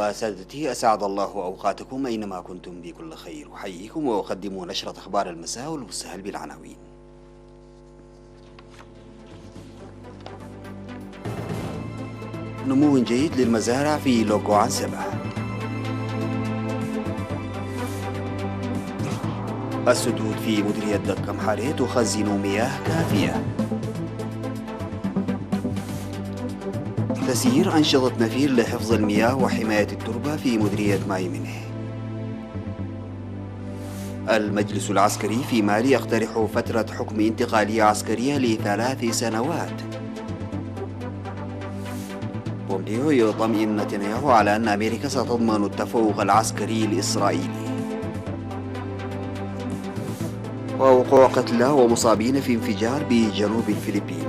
وسادتي، أسعد الله أوقاتكم أينما كنتم بكل خير. أحييكم وأقدم نشرة أخبار المساء والمستهل بالعناوين. نمو جيد للمزارع في لوغو عنسبة. السدود في مديرية دكم حاري تخزن مياه كافية. تسيير أنشطة نفير لحفظ المياه وحماية التربة في مديرية ماي منه. المجلس العسكري في مالي يقترح فترة حكم انتقالية عسكرية ل3 سنوات. بومبيو يطمئن نتنياهو على أن أمريكا ستضمن التفوق العسكري الإسرائيلي. ووقوع قتلى ومصابين في انفجار بجنوب الفلبين.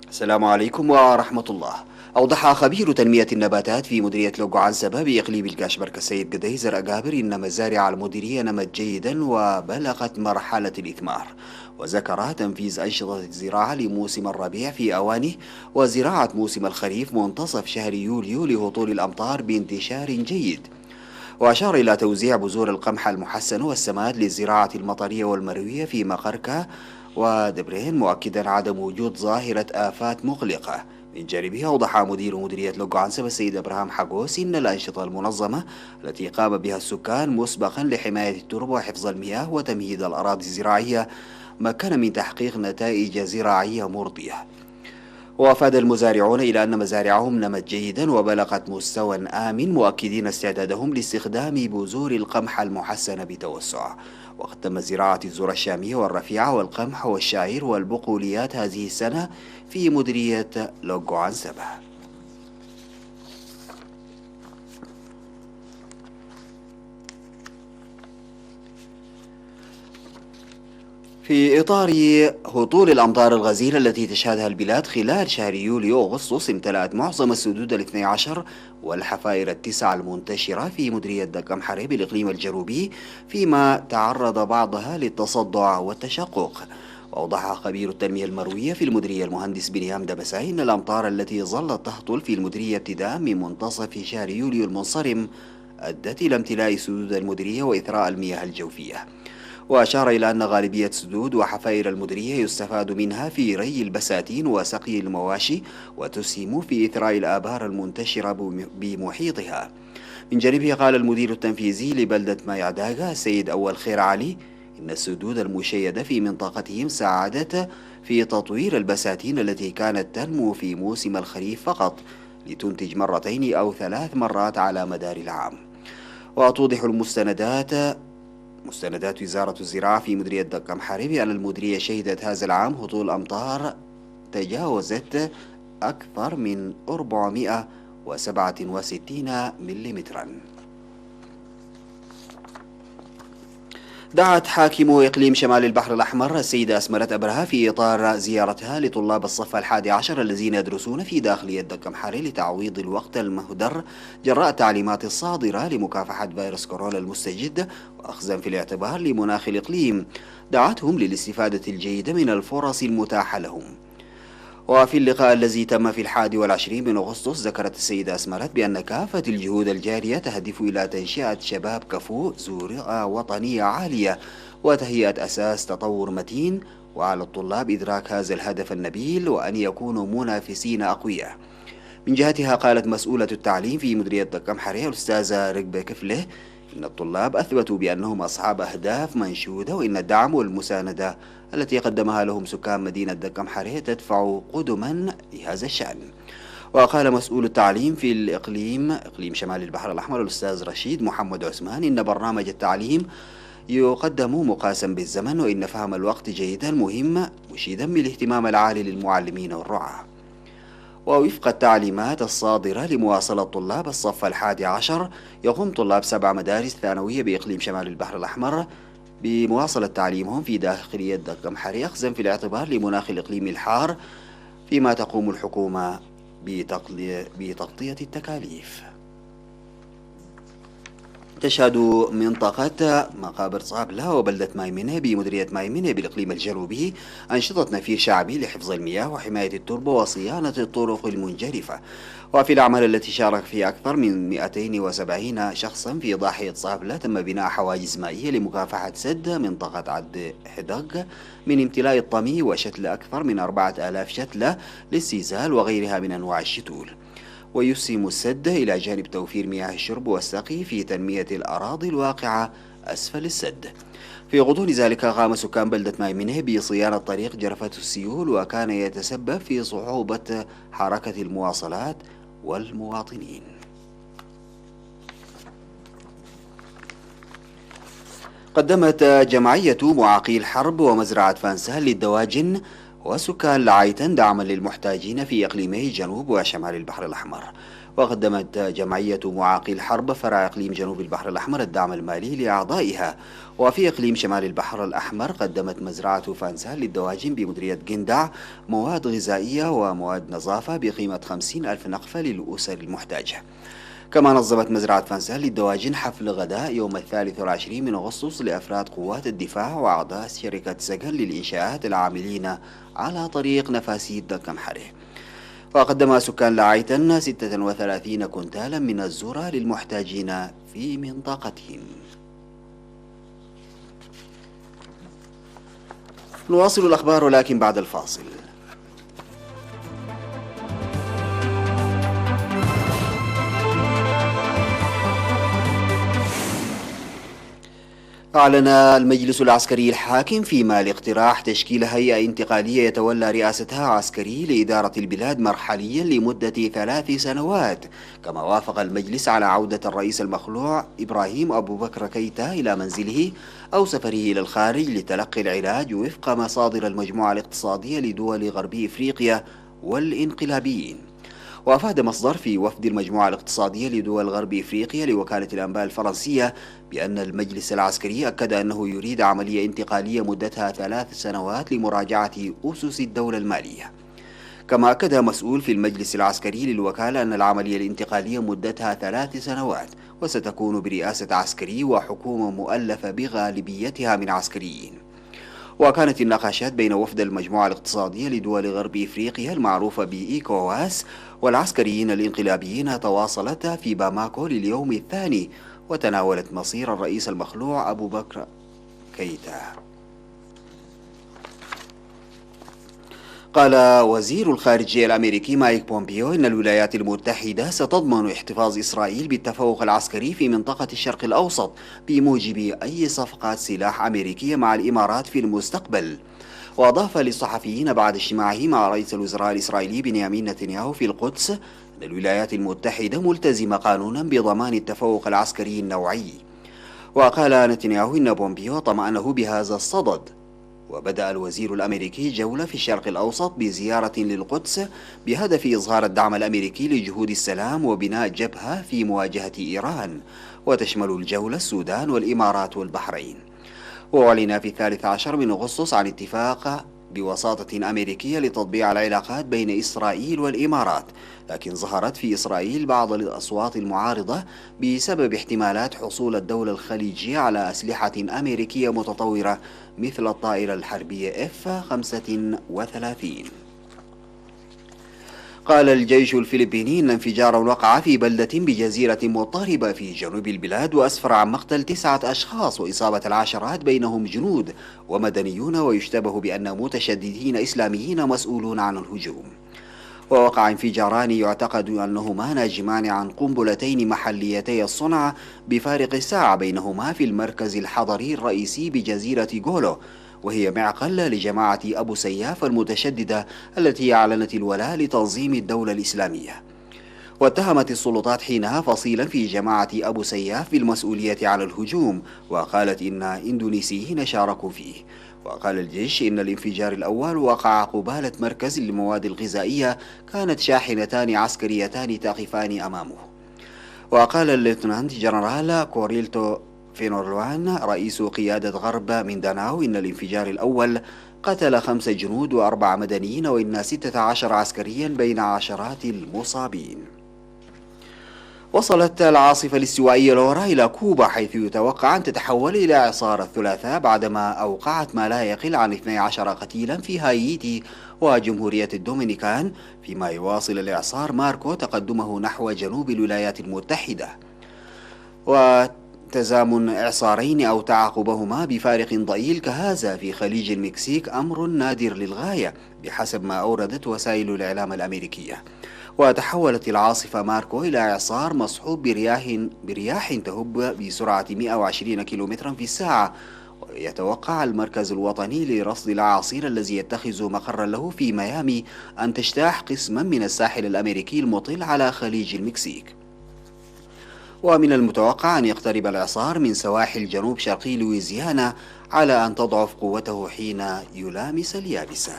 السلام عليكم ورحمة الله. أوضح خبير تنمية النباتات في مديرية لوغو عنسبة بإقليم الكاشبرك السيد قديزر أقابر إن مزارع المديرية نمت جيدا وبلغت مرحلة الإثمار، وذكر تنفيذ أنشطة الزراعة لموسم الربيع في أوانه وزراعة موسم الخريف منتصف شهر يوليو لهطول الأمطار بانتشار جيد. وأشار إلى توزيع بذور القمح المحسن والسماد للزراعة المطرية والمروية في مقركة ودبرين، مؤكدا عدم وجود ظاهرة آفات مقلقة. من جانبه أوضح مدير مديرية لوغو عنسبة السيد إبراهيم حقوس إن الأنشطة المنظمة التي قام بها السكان مسبقا لحماية التربة وحفظ المياه وتمهيد الأراضي الزراعية مكن من تحقيق نتائج زراعية مرضية. وأفاد المزارعون إلى أن مزارعهم نمت جيدا وبلغت مستوى آمن، مؤكدين استعدادهم لاستخدام بذور القمح المحسن بتوسع. وقد تم زراعة الذرة الشامية والرفيعة والقمح والشعير والبقوليات هذه السنة في مديرية لوغو عنسبة. في إطار هطول الأمطار الغزيرة التي تشهدها البلاد خلال شهر يوليو أغسطس، امتلأت معظم السدود 12 والحفائر 9 المنتشرة في مديرية دكم حري بالإقليم الجنوبي، فيما تعرض بعضها للتصدع والتشقق. وأوضح خبير التنمية المروية في المديرية المهندس بنيام دبساي إن الأمطار التي ظلت تهطل في المديرية ابتداء من منتصف شهر يوليو المنصرم أدت إلى امتلاء سدود المديرية وإثراء المياه الجوفية. وأشار إلى أن غالبية سدود وحفائر المديرية يستفاد منها في ري البساتين وسقي المواشي، وتسهم في إثراء الآبار المنتشرة بمحيطها. من جانبه قال المدير التنفيذي لبلدة مايعداغا السيد أول خير علي إن السدود المشيدة في منطقتهم ساعدت في تطوير البساتين التي كانت تنمو في موسم الخريف فقط لتنتج 2 أو 3 مرات على مدار العام. وتوضح مستندات وزارة الزراعة في مديرية دكم حري بأن المديرية شهدت هذا العام هطول أمطار تجاوزت أكثر من 467 مليمترا. دعت حاكم إقليم شمال البحر الأحمر السيدة أسمرة أبرهة في إطار زيارتها لطلاب الصف 11 الذين يدرسون في داخلية دكم حري لتعويض الوقت المهدر جراء التعليمات الصادرة لمكافحة فيروس كورونا المستجد، وأخذا في الاعتبار لمناخ الإقليم دعتهم للاستفادة الجيدة من الفرص المتاحة لهم. وفي اللقاء الذي تم في 21 من أغسطس ذكرت السيدة أسمرت بأن كافة الجهود الجارية تهدف إلى تنشئة شباب كفؤ ذو رؤى وطنية عالية وتهيئة أساس تطور متين، وعلى الطلاب إدراك هذا الهدف النبيل وأن يكونوا منافسين أقوياء. من جهتها قالت مسؤولة التعليم في مديرية دكم حري الأستاذة ركبة كفله إن الطلاب أثبتوا بأنهم أصحاب أهداف منشودة، وإن الدعم والمساندة التي قدمها لهم سكان مدينة دكم حري تدفع قدما لهذا الشأن. وقال مسؤول التعليم في إقليم شمال البحر الأحمر الأستاذ رشيد محمد عثمان إن برنامج التعليم يقدم مقاسا بالزمن، وإن فهم الوقت جيدا مهم، مشيدا بالاهتمام العالي للمعلمين والرعاة. ووفق التعليمات الصادرة لمواصلة طلاب الصف 11 يقوم طلاب 7 مدارس ثانوية بإقليم شمال البحر الأحمر بمواصلة تعليمهم في داخلية دكم حري، أخذا في الاعتبار لمناخ الإقليم الحار، فيما تقوم الحكومة بتغطية التكاليف. تشهد منطقة مقابر صابلة وبلدة مايمنة بمديرية مايمنة بالإقليم الجنوبي أنشطة نفير شعبي لحفظ المياه وحماية التربة وصيانة الطرق المنجرفة. وفي الأعمال التي شارك فيها أكثر من 270 شخصا في ضاحية صابلة تم بناء حواجز مائية لمكافحة سد منطقة عد حدق من امتلاء الطمي وشتل أكثر من 4000 شتلة للسيزال وغيرها من أنواع الشتول. ويسهم السد إلى جانب توفير مياه الشرب والسقي في تنمية الأراضي الواقعة أسفل السد. في غضون ذلك قام سكان بلدة مايمنة بصيانة طريق جرفته السيول وكان يتسبب في صعوبة حركة المواصلات والمواطنين. قدمت جمعية معاقي الحرب ومزرعة فانسال للدواجن وسكان لعيتن دعما للمحتاجين في إقليمي جنوب وشمال البحر الأحمر. وقدمت جمعية معاقي الحرب فرع إقليم جنوب البحر الأحمر الدعم المالي لأعضائها. وفي إقليم شمال البحر الأحمر قدمت مزرعة فانسال للدواجن بمديرية جندع مواد غذائية ومواد نظافة بقيمة 50,000 نقفة للأسر المحتاجة. كما نظمت مزرعة فانسال للدواجن حفل غداء يوم 23 من أغسطس لأفراد قوات الدفاع وأعضاء شركة سكن للإنشاءات العاملين على طريق نفاسيد دكم حره. وقدم سكان لعيتن 36 كنتالا من الذرة للمحتاجين في منطقتهم. نواصل الأخبار ولكن بعد الفاصل. أعلن المجلس العسكري الحاكم فيما لاقتراح تشكيل هيئة انتقالية يتولى رئاستها عسكري لإدارة البلاد مرحليا لمدة 3 سنوات. كما وافق المجلس على عودة الرئيس المخلوع إبراهيم أبو بكر كيتا إلى منزله أو سفره إلى الخارج لتلقي العلاج وفق مصادر المجموعة الاقتصادية لدول غرب إفريقيا والإنقلابيين. وأفاد مصدر في وفد المجموعة الاقتصادية لدول غرب إفريقيا لوكالة الأنباء الفرنسية بأن المجلس العسكري أكد أنه يريد عملية انتقالية مدتها 3 سنوات لمراجعة أسس الدولة المالية. كما أكد مسؤول في المجلس العسكري للوكالة أن العملية الانتقالية مدتها 3 سنوات وستكون برئاسة عسكري وحكومة مؤلفة بغالبيتها من عسكريين. وكانت النقاشات بين وفد المجموعة الاقتصادية لدول غرب إفريقيا المعروفة بإيكواس والعسكريين الانقلابيين تواصلت في باماكو لليوم الثاني وتناولت مصير الرئيس المخلوع أبو بكر كيتا. قال وزير الخارجية الأمريكي مايك بومبيو إن الولايات المتحدة ستضمن احتفاظ إسرائيل بالتفوق العسكري في منطقة الشرق الأوسط بموجب أي صفقات سلاح أمريكية مع الإمارات في المستقبل. وأضاف للصحفيين بعد اجتماعه مع رئيس الوزراء الإسرائيلي بنيامين نتنياهو في القدس أن الولايات المتحدة ملتزمة قانونا بضمان التفوق العسكري النوعي. وقال نتنياهو إن بومبيو طمأنه بهذا الصدد. وبدأ الوزير الأمريكي جولة في الشرق الأوسط بزيارة للقدس بهدف إظهار الدعم الأمريكي لجهود السلام وبناء جبهة في مواجهة إيران. وتشمل الجولة السودان والإمارات والبحرين. وأعلن في 13 من أغسطس عن اتفاق بوساطة أمريكية لتطبيع العلاقات بين إسرائيل والإمارات، لكن ظهرت في إسرائيل بعض الأصوات المعارضة بسبب احتمالات حصول الدولة الخليجية على أسلحة أمريكية متطورة مثل الطائرة الحربية F-35. قال الجيش الفلبيني إن انفجارا وقع في بلدة بجزيرة مضطربة في جنوب البلاد وأسفر عن مقتل 9 أشخاص وإصابة العشرات بينهم جنود ومدنيون، ويشتبه بأن متشددين إسلاميين مسؤولون عن الهجوم. ووقع انفجاران يعتقد أنهما ناجمان عن قنبلتين محليتي الصنع بفارق ساعة بينهما في المركز الحضري الرئيسي بجزيرة غولو، وهي معقل لجماعة أبو سياف المتشددة التي أعلنت الولاء لتنظيم الدولة الإسلامية. واتهمت السلطات حينها فصيلا في جماعة أبو سياف بالمسؤولية على الهجوم، وقالت إن إندونيسيين شاركوا فيه. وقال الجيش إن الانفجار الأول وقع قبالة مركز للمواد الغذائية كانت شاحنتان عسكريتان تقفان أمامه. وقال الليتنانت جنرال كوريلتو فينورلوان رئيس قيادة غرب مينداناو إن الانفجار الأول قتل 5 جنود و4 مدنيين وإن 16 عسكريا بين عشرات المصابين. وصلت العاصفة الاستوائية لورا إلى كوبا، حيث يتوقع أن تتحول إلى إعصار الثلاثاء بعدما أوقعت ما لا يقل عن 12 قتيلا في هايتي وجمهورية الدومينيكان، فيما يواصل الإعصار ماركو تقدمه نحو جنوب الولايات المتحدة. وتزامن إعصارين أو تعاقبهما بفارق ضئيل كهذا في خليج المكسيك أمر نادر للغاية بحسب ما أوردت وسائل الإعلام الأمريكية. وتحولت العاصفة ماركو إلى إعصار مصحوب برياح تهب بسرعة 120 كيلومترا في الساعة. يتوقع المركز الوطني لرصد الأعاصير الذي يتخذ مقرا له في ميامي أن تجتاح قسما من الساحل الأمريكي المطل على خليج المكسيك. ومن المتوقع أن يقترب الإعصار من سواحل جنوب شرقي لويزيانا على أن تضعف قوته حين يلامس اليابسة.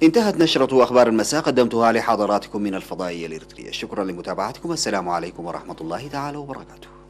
انتهت نشرة أخبار المساء، قدمتها لحضراتكم من الفضائية الإريترية. شكرا لمتابعتكم، السلام عليكم ورحمة الله تعالى وبركاته.